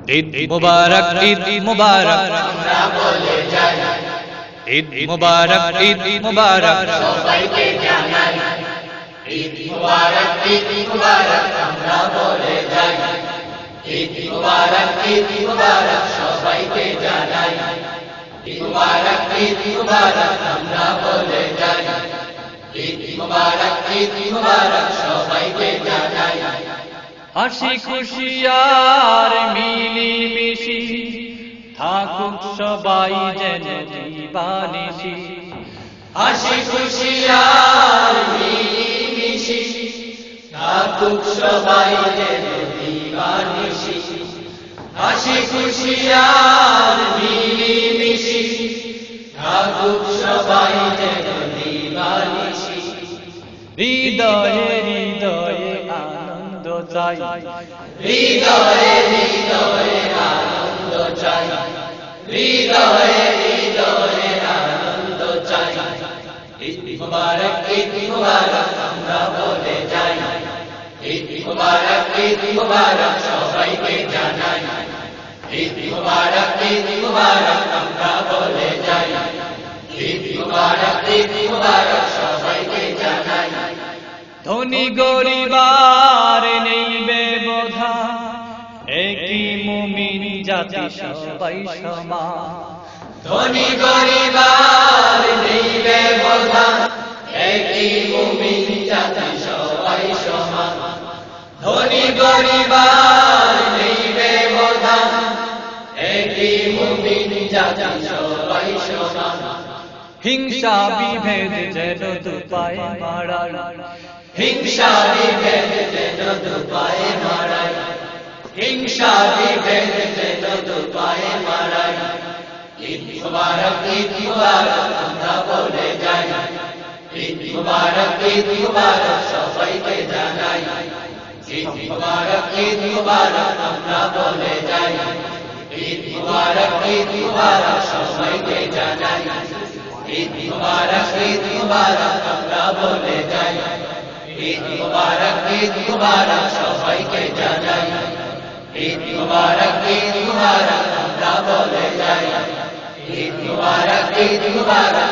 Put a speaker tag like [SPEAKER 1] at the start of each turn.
[SPEAKER 1] ঈদ মুবারক, ঈদ মুবারক,
[SPEAKER 2] আমরা বলে যাই
[SPEAKER 1] ঈদ মুবারক, ঈদ মুবারক,
[SPEAKER 2] সবাইকে জানাই ঈদ মুবারক, ঈদ মুবারক, আমরা বলে যাই ঈদ মুবারক, ঈদ মুবারক, সবাইকে জানাই ঈদ মুবারক, ঈদ মুবারক, আমরা বলে যাই ঈদ মুবারক, ঈদ মুবারক, সবাইকে জানাই
[SPEAKER 1] হাসি খুশি আর মিলিমিশি থাকুক সবাই যেন দিবানিশি।
[SPEAKER 2] হাসি খুশি আর মিলিমিশি থাকুক সবাই যেন দিবানিশি। হাসি খুশি আর মিলিমিশি থাকুক সবাই যেন দিবানিশি।
[SPEAKER 1] হৃদয়ে হৃদয়ে আনন্দ চাই,
[SPEAKER 2] হৃদয়ে হৃদয়ে আনন্দ চাই, হৃদয়ে হৃদয়ে আনন্দ চাই। ঈদ মুবারক, ঈদ মুবারক, আমরা বলে যাই ঈদ মুবারক, ঈদ মুবারক, সবাইকে জানাই ঈদ মুবারক, ঈদ মুবারক, আমরা বলে যাই ঈদ মুবারক, ঈদ মুবারক, সবাইকে জানাই
[SPEAKER 1] ধনী গরিবার নেইবে বোঝা, একই মুমিন জাতি সবাই সমান।
[SPEAKER 2] ধনী গরিবার নেইবে বোঝা, একই মুমিন জাতি সবাই সমান। ধনী গরিবার নেইবে বোঝা, একই মুমিন জাতি সবাই সমান।
[SPEAKER 1] হিংসা বিভেদ যেন দুপায়ে মারাল,
[SPEAKER 2] হিংসা বিভেদ যেন দুপায়ে মারাই, হিংসা বিভেদ যেন দুপায়ে মারাই। ঈদ মুবারক, ঈদ মুবারক, আমরা বলে যাই ঈদ মুবারক, ঈদ মুবারক, সবাইকে জানাই ঈদ মুবারক, ঈদ মুবারক, আমরা বলে যাই ঈদ মুবারক, ঈদ মুবারক, সবাইকে জানাই ঈদ মুবারক, ঈদ মুবারক, আমরা বলে যাই ঈদ মুবারক, ঈদ মুবারক, সবাইকে জানাই ঈদ মুবারক, ঈদ মুবারক, আমরা বলে যাই ঈদ মুবারক, ঈদ মুবারক,